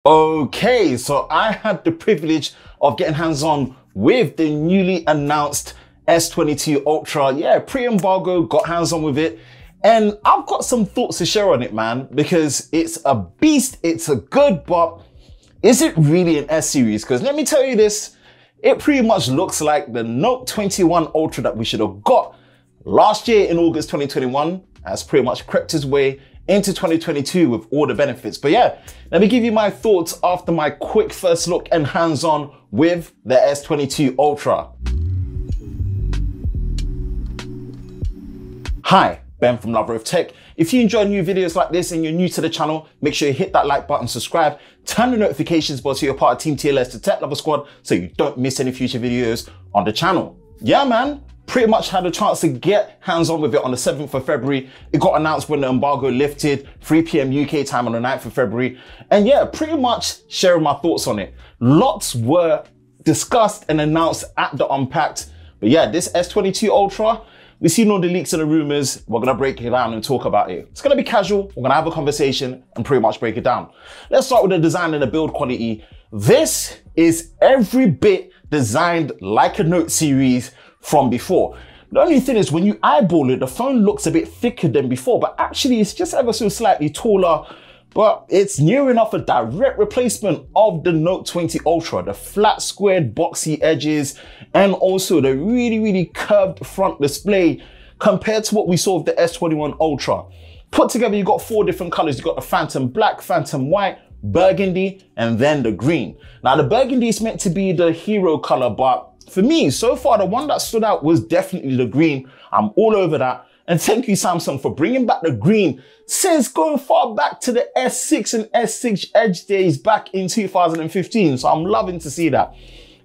Okay, so I had the privilege of getting hands-on with the newly announced S22 Ultra. Yeah, pre-embargo, got hands-on with it. And I've got some thoughts to share on it, man, because it's a beast, it's a good, but is it really an S series? Because let me tell you this, it pretty much looks like the Note 21 Ultra that we should have got last year in August 2021 has pretty much crept its way into 2022 with all the benefits. But yeah, let me give you my thoughts after my quick first look and hands-on with the S22 Ultra. Hi, Ben from Lover of Tech. If you enjoy new videos like this and you're new to the channel, make sure you hit that like button, subscribe, turn the notifications bell so you're part of Team TLS, the Tech Lover Squad, so you don't miss any future videos on the channel. Yeah, man. Pretty much had a chance to get hands-on with it on the 7th of February. It got announced when the embargo lifted, 3 p.m. UK time on the 9th of February. And yeah, pretty much sharing my thoughts on it. Lots were discussed and announced at the Unpacked. But yeah, this S22 Ultra, we've seen all the leaks and the rumors. We're gonna break it down and talk about it. It's gonna be casual. We're gonna have a conversation and pretty much break it down. Let's start with the design and the build quality. This is every bit designed like a Note series from before. The only thing is when you eyeball it, the phone looks a bit thicker than before, but actually it's just ever so slightly taller, but it's near enough a direct replacement of the Note 20 Ultra, the flat squared boxy edges, and also the really curved front display compared to what we saw with the S21 Ultra. Put together, you got 4 different colors. You got the Phantom Black, Phantom White, Burgundy, and then the green. Now the Burgundy is meant to be the hero color, but for me, so far, the one that stood out was definitely the green. I'm all over that. And thank you, Samsung, for bringing back the green since going far back to the S6 and S6 Edge days back in 2015. So I'm loving to see that.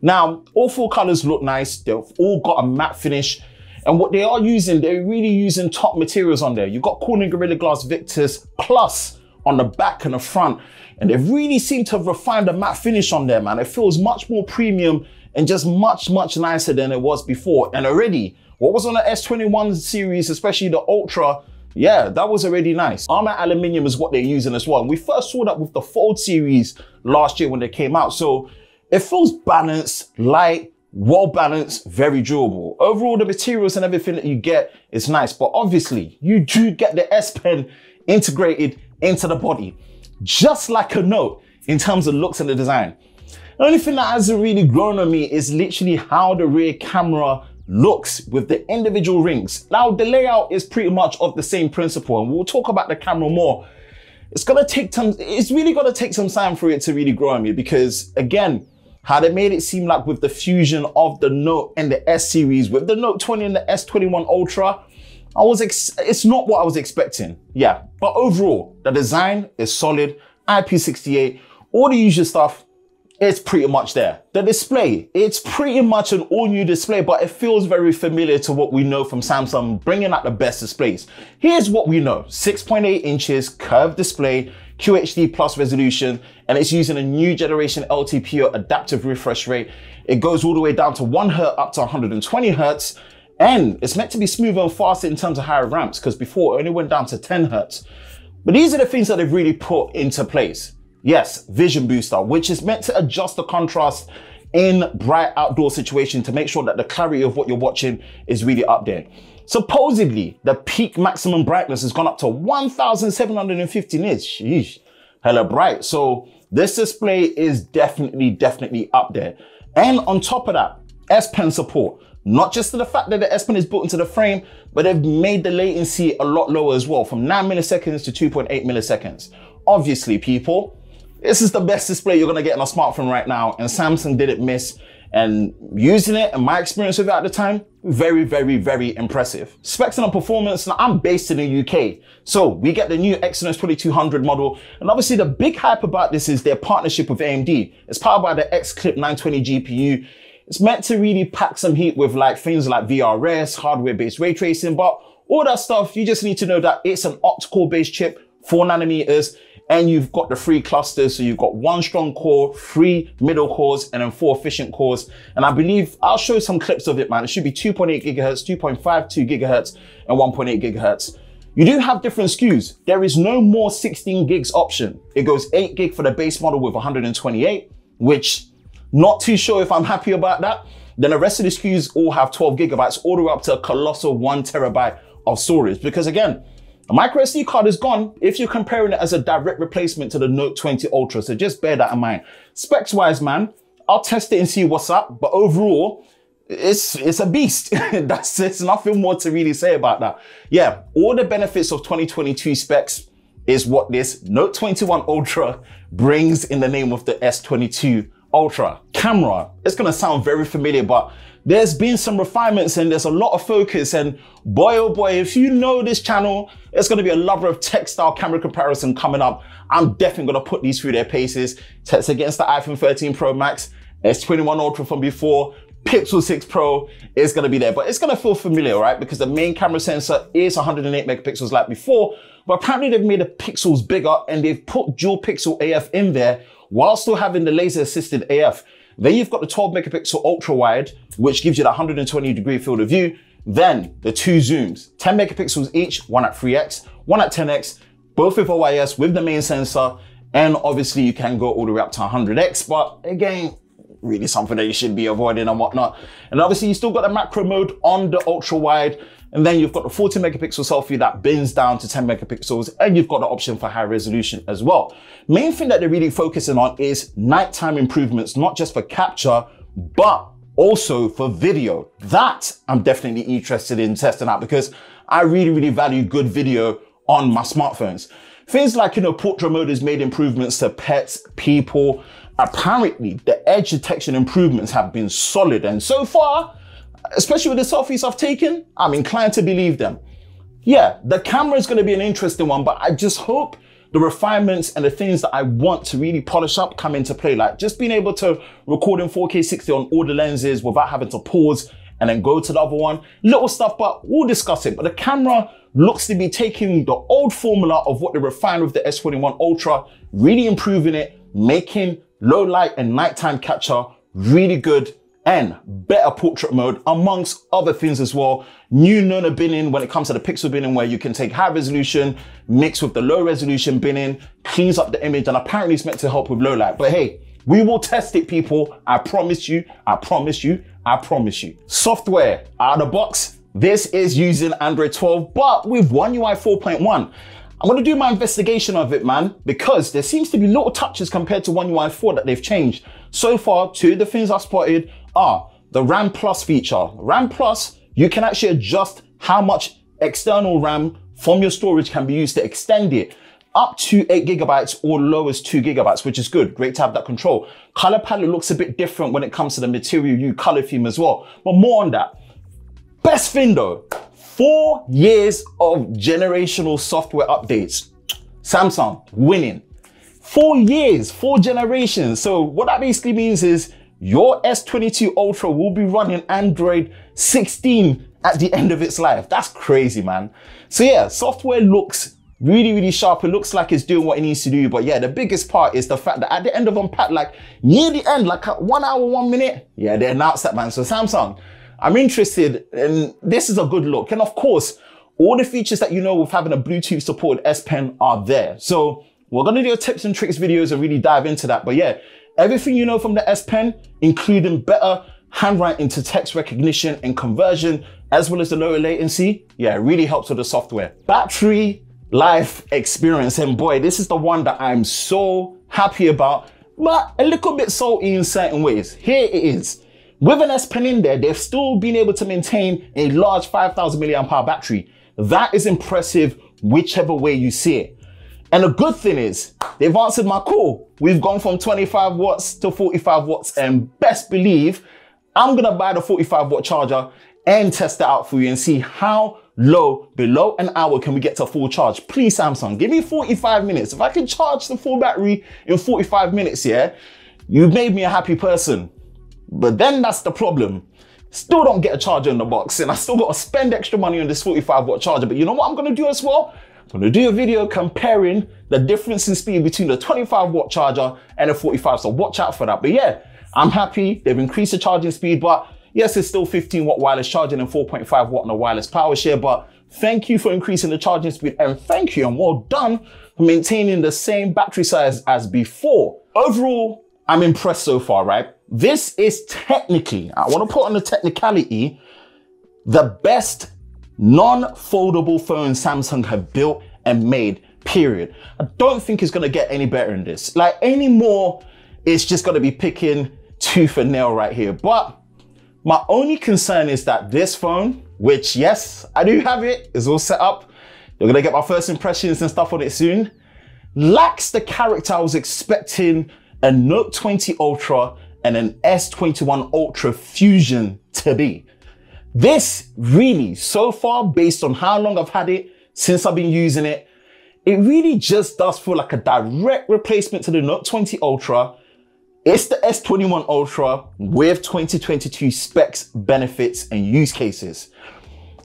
Now, all 4 colors look nice. They've all got a matte finish. And what they are using, they're really using top materials on there. You've got Corning Gorilla Glass Victus Plus on the back and the front. And they've really seemed to have refined the matte finish on there, man. It feels much more premium and just much nicer than it was before. And already, what was on the S21 series, especially the Ultra, yeah, that was already nice. Armor aluminium is what they're using as well. And we first saw that with the Fold series last year when they came out. So it feels balanced, light, well balanced, very durable. Overall, the materials and everything that you get is nice, but obviously you do get the S Pen integrated into the body, just like a Note in terms of looks and the design. The only thing that hasn't really grown on me is literally how the rear camera looks with the individual rings. Now, the layout is pretty much of the same principle, and we'll talk about the camera more. It's really gonna take some time for it to really grow on me, because again, how they made it seem like with the fusion of the Note and the S series, with the Note 20 and the S21 Ultra, it's not what I was expecting. Yeah, but overall, the design is solid, IP68, all the usual stuff. It's pretty much there. The display, it's pretty much an all new display, but it feels very familiar to what we know from Samsung, bringing out the best displays. Here's what we know: 6.8 inches curved display, QHD plus resolution, and it's using a new generation LTPO adaptive refresh rate. It goes all the way down to 1 Hz up to 120 Hz, and it's meant to be smoother and faster in terms of higher ramps, because before it only went down to 10 Hz. But these are the things that they've really put into place. Yes, vision booster, which is meant to adjust the contrast in bright outdoor situations to make sure that the clarity of what you're watching is really up there. Supposedly, the peak maximum brightness has gone up to 1750 nits. Sheesh, hella bright. So this display is definitely up there. And on top of that, S Pen support. Not just to the fact that the S Pen is built into the frame, but they've made the latency a lot lower as well, from 9 milliseconds to 2.8 milliseconds. Obviously, people, this is the best display you're gonna get on a smartphone right now, and Samsung didn't miss. And using it and my experience with it at the time, very impressive. Specs and performance, now I'm based in the UK, so we get the new Exynos 2200 model, and obviously the big hype about this is their partnership with AMD. It's powered by the X-Clip 920 GPU. It's meant to really pack some heat with like things like VRS, hardware-based ray tracing, but all that stuff, you just need to know that it's an octa-core-based chip, 4 nanometers, and you've got the 3 clusters. So you've got 1 strong core, 3 middle cores, and then 4 efficient cores. And I believe I'll show some clips of it, man. It should be 2.8 gigahertz, 2.52 gigahertz, and 1.8 gigahertz. You do have different SKUs. There is no more 16 gigs option. It goes 8 gig for the base model with 128, which not too sure if I'm happy about that. Then the rest of the SKUs all have 12 gigabytes all the way up to a colossal 1 terabyte of storage. Because again, a micro SD card is gone if you're comparing it as a direct replacement to the Note 20 Ultra. So just bear that in mind. Specs wise, man, I'll test it and see what's up. But overall, it's a beast. There's nothing more to really say about that. Yeah, all the benefits of 2022 specs is what this Note 21 Ultra brings in the name of the S22 Ultra. Camera, it's gonna sound very familiar, but there's been some refinements and there's a lot of focus, and boy oh boy, if you know this channel, it's gonna be a lover of tech style camera comparison coming up. I'm definitely gonna put these through their paces. Test against the iPhone 13 Pro Max, S21 Ultra from before, Pixel 6 Pro is gonna be there, but it's gonna feel familiar, right? Because the main camera sensor is 108 megapixels like before, but apparently they've made the pixels bigger and they've put dual pixel AF in there while still having the laser assisted AF. Then you've got the 12 megapixel ultra wide, which gives you the 120-degree field of view. Then the 2 zooms, 10 megapixels each, one at 3x, one at 10x, both with OIS with the main sensor. And obviously you can go all the way up to 100x, but again, really something that you should be avoiding and whatnot. And obviously you still got the macro mode on the ultra wide. And then you've got the 40 megapixel selfie that bends down to 10 megapixels, and you've got the option for high resolution as well. Main thing that they're really focusing on is nighttime improvements, not just for capture, but also for video. That I'm definitely interested in testing out because I really value good video on my smartphones. Things like, portrait mode has made improvements to pets, people. Apparently the edge detection improvements have been solid, and so far, especially with the selfies I've taken, I'm inclined to believe them. Yeah, the camera is going to be an interesting one, but I just hope the refinements and the things that I want to really polish up come into play. Like just being able to record in 4K 60 on all the lenses without having to pause and then go to the other one. Little stuff, but we'll discuss it. But the camera looks to be taking the old formula of what they refined with the S21 Ultra, really improving it, making low light and nighttime capture really good, and better portrait mode, amongst other things as well. New Nona binning when it comes to the pixel binning, where you can take high resolution, mix with the low resolution binning, cleans up the image, and apparently it's meant to help with low light. But hey, we will test it, people. I promise you, I promise you, I promise you. Software, out of the box, this is using Android 12, but with One UI 4.1. I'm gonna do my investigation of it, man, because there seems to be little touches compared to One UI 4 that they've changed. So far, 2 of the things I've spotted are the RAM Plus feature. RAM Plus, you can actually adjust how much external RAM from your storage can be used to extend it up to 8 gigabytes or low as 2 gigabytes, which is good. Great to have that control. Color palette looks a bit different when it comes to the Material U color theme as well, but more on that. Best thing though, 4 years of generational software updates. Samsung winning. 4 years, 4 generations. So what that basically means is your S22 Ultra will be running Android 16 at the end of its life. That's crazy, man. So yeah, software looks really sharp. It looks like it's doing what it needs to do. But yeah, the biggest part is the fact that at the end of Unpacked, like near the end, like at 1 hour, 1 minute, yeah, they announced that, man. So Samsung, I'm interested, and this is a good look. And of course, all the features that you know with having a Bluetooth supported S Pen are there. So we're gonna do a tips and tricks videos and really dive into that. But yeah, everything you know from the S Pen, including better handwriting to text recognition and conversion, as well as the lower latency, yeah, it really helps with the software. Battery life experience, and boy, this is the one that I'm so happy about, but a little bit salty in certain ways. Here it is. With an S Pen in there, they've still been able to maintain a large 5,000 milliamp hour battery. That is impressive whichever way you see it. And the good thing is, they've answered my call. We've gone from 25 watts to 45 watts, and best believe, I'm gonna buy the 45 watt charger and test it out for you and see how low, below an hour, can we get to full charge. Please, Samsung, give me 45 minutes. If I can charge the full battery in 45 minutes, yeah, you've made me a happy person. But then that's the problem. Still don't get a charger in the box, and I still got to spend extra money on this 45 watt charger. But you know what I'm gonna do as well? I'm gonna do a video comparing the difference in speed between the 25 watt charger and the 45, so watch out for that. But yeah, I'm happy. They've increased the charging speed, but yes, it's still 15 watt wireless charging and 4.5 watt on the wireless power share, but thank you for increasing the charging speed, and thank you and well done for maintaining the same battery size as before. Overall, I'm impressed so far, right? This is technically, I want to put on the technicality, the best non-foldable phone Samsung have built and made, period. I don't think it's gonna get any better than this. Like any more, it's just gonna be picking tooth and nail right here. But my only concern is that this phone, which yes, I do have it, is all set up. You're gonna get my first impressions and stuff on it soon. Lacks the character I was expecting a Note 20 Ultra and an S21 Ultra Fusion to be. This really, so far, based on how long I've had it, since I've been using it, it really just does feel like a direct replacement to the Note 20 Ultra. It's the S21 Ultra with 2022 specs, benefits, and use cases.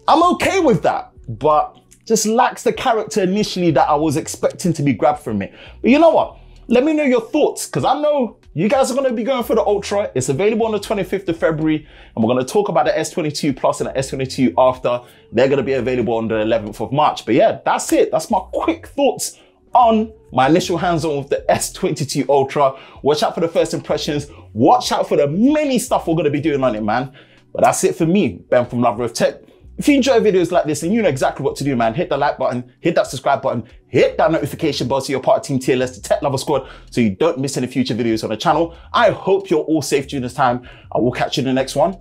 I'm okay with that, but just lacks the character initially that I was expecting to be grabbed from it. But you know what? Let me know your thoughts, because I know you guys are going to be going for the Ultra. It's available on the 25th of February, and we're going to talk about the S22 Plus and the S22 after. They're going to be available on the 11th of March. But yeah, that's it. That's my quick thoughts on my initial hands-on with the S22 Ultra. Watch out for the first impressions. Watch out for the many stuff we're going to be doing on it, man. But that's it for me, Ben from Lover of Tech. If you enjoy videos like this and you know exactly what to do, man, hit the like button, hit that subscribe button, hit that notification bell so you're part of Team TLS, the Tech Lover Squad, so you don't miss any future videos on the channel. I hope you're all safe during this time. I will catch you in the next one.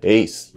Peace.